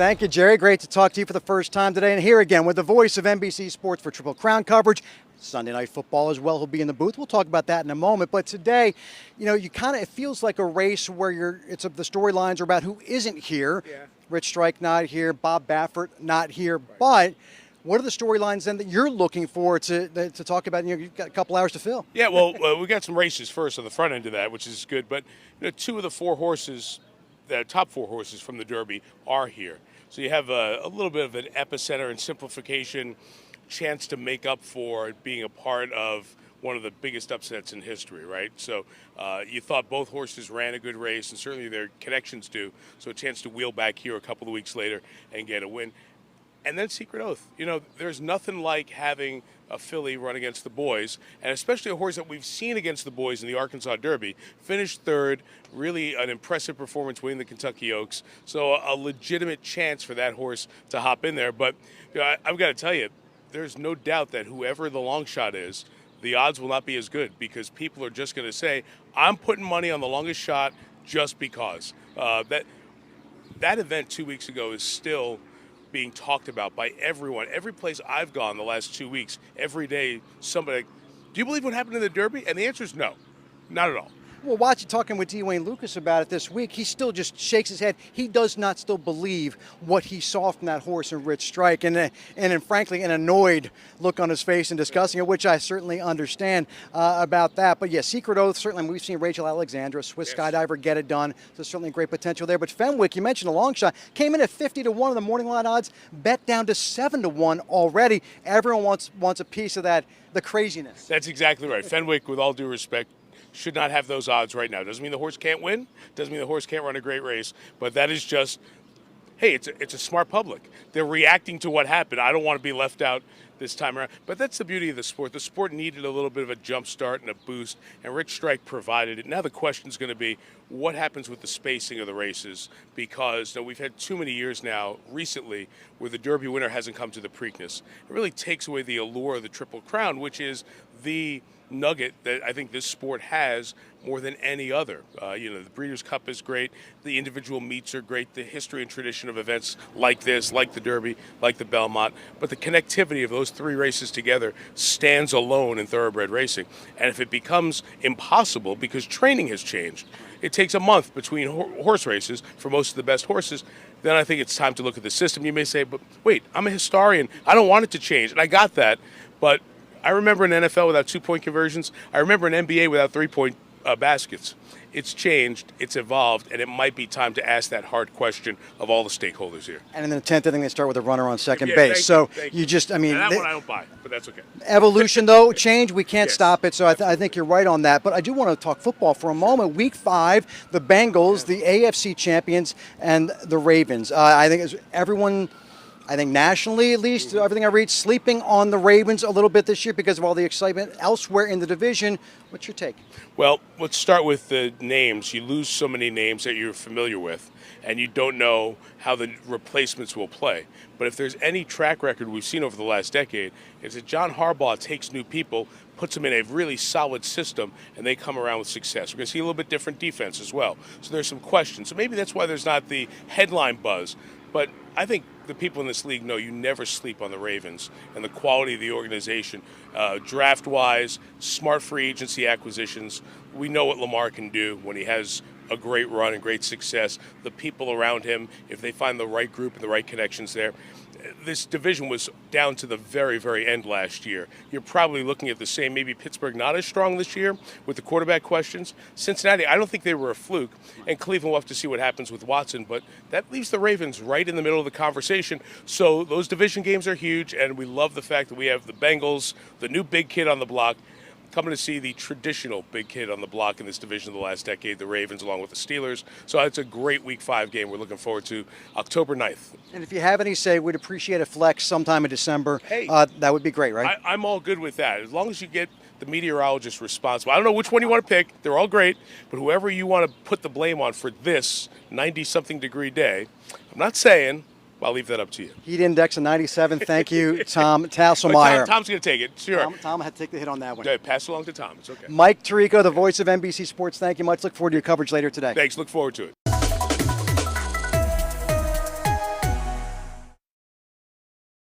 Thank you, Jerry. Great to talk to you for the first time today. And here again with the voice of NBC Sports for Triple Crown coverage. Sunday Night Football as well. He'll be in the booth. We'll talk about that in a moment. But today, it feels like a race where the storylines are about who isn't here. Yeah. Rich Strike not here, Bob Baffert not here. Right. But what are the storylines then that you're looking for to talk about? You've got a couple hours to fill. Yeah, well, we got some races first on the front end of that, which is good. But two of the four horses, the top four horses from the Derby are here. So you have a little bit of an epicenter and simplification chance to make up for being a part of one of the biggest upsets in history, right? So you thought both horses ran a good race, and certainly their connections do. So a chance to wheel back here a couple of weeks later and get a win. And then Secret Oath. There's nothing like having a filly run against the boys, and especially a horse that we've seen against the boys in the Arkansas Derby. Finished third, really an impressive performance winning the Kentucky Oaks. So a legitimate chance for that horse to hop in there. But I've got to tell you, there's no doubt that whoever the long shot is, the odds will not be as good because people are just going to say, I'm putting money on the longest shot just because. That event 2 weeks ago is still being talked about by everyone. Every place I've gone the last 2 weeks, every day somebody, do you believe what happened in the Derby? And the answer is no, not at all. Well, talking with D. Wayne Lucas about it this week, he still just shakes his head. He does not still believe what he saw from that horse in Rich Strike, and frankly, an annoyed look on his face in discussing it, which I certainly understand about that. But yeah, Secret Oath, certainly we've seen Rachel Alexandra, Swiss Skydiver, get it done. So certainly great potential there. But Fenwick, you mentioned a long shot, came in at 50-1 of the morning line odds, bet down to 7-1 already. Everyone wants a piece of that, the craziness. That's exactly right. Fenwick, with all due respect, should not have those odds right now. Doesn't mean the horse can't win. Doesn't mean the horse can't run a great race. But that is just, hey, it's a smart public. They're reacting to what happened. I don't want to be left out this time around. But that's the beauty of the sport. The sport needed a little bit of a jump start and a boost, and Rich Strike provided it. Now the question is going to be, what happens with the spacing of the races? Because we've had too many years now recently where the Derby winner hasn't come to the Preakness. It really takes away the allure of the Triple Crown, which is the nugget that I think this sport has more than any other. The Breeders' Cup is great. The individual meets are great. The history and tradition of events like this, like the Derby, like the Belmont. But the connectivity of those three races together stands alone in thoroughbred racing. And if it becomes impossible because training has changed, it takes a month between horse races for most of the best horses, then I think it's time to look at the system. You may say, but wait, I'm a historian. I don't want it to change. And I got that. But I remember an NFL without 2-point conversions. I remember an NBA without 3-point baskets. It's changed, it's evolved, and it might be time to ask that hard question of all the stakeholders here. And in the 10th inning, they start with a runner on second base. So you just, and that one I don't buy, but that's okay. Evolution, though, change, we can't stop it. So I think you're right on that. But I do want to talk football for a moment. Week 5, the Bengals, the AFC champions, and the Ravens. I think everyone, nationally at least, everything I read, sleeping on the Ravens a little bit this year because of all the excitement elsewhere in the division. What's your take? Well, let's start with the names. You lose so many names that you're familiar with, and you don't know how the replacements will play. But if there's any track record we've seen over the last decade, it's that John Harbaugh takes new people, puts them in a really solid system, and they come around with success. We're going to see a little bit different defense as well. So there's some questions. So maybe that's why there's not the headline buzz. But I think the people in this league know you never sleep on the Ravens and the quality of the organization. Draft-wise, smart free agency acquisitions. We know what Lamar can do when he has a great run and great success. The people around him, if they find the right group and the right connections there. This division was down to the very, very end last year. You're probably looking at the same, maybe Pittsburgh not as strong this year with the quarterback questions. Cincinnati, I don't think they were a fluke. And Cleveland will have to see what happens with Watson. But that leaves the Ravens right in the middle of the conversation. So those division games are huge, and we love the fact that we have the Bengals, the new big kid on the block, coming to see the traditional big kid on the block in this division of the last decade, the Ravens, along with the Steelers. So it's a great Week 5 game we're looking forward to October 9th. And if you have any say, we'd appreciate a flex sometime in December. Hey, that would be great, right? I'm all good with that. As long as you get the meteorologist responsible. I don't know which one you want to pick. They're all great. But whoever you want to put the blame on for this 90-something degree day, I'm not saying – I'll leave that up to you. Heat index of 97. Thank you, Tom Tasselmeyer. Tom's going to take it. Sure. Tom had to take the hit on that one. Okay, pass it along to Tom. It's okay. Mike Tirico, the voice of NBC Sports. Thank you much. Look forward to your coverage later today. Thanks. Look forward to it.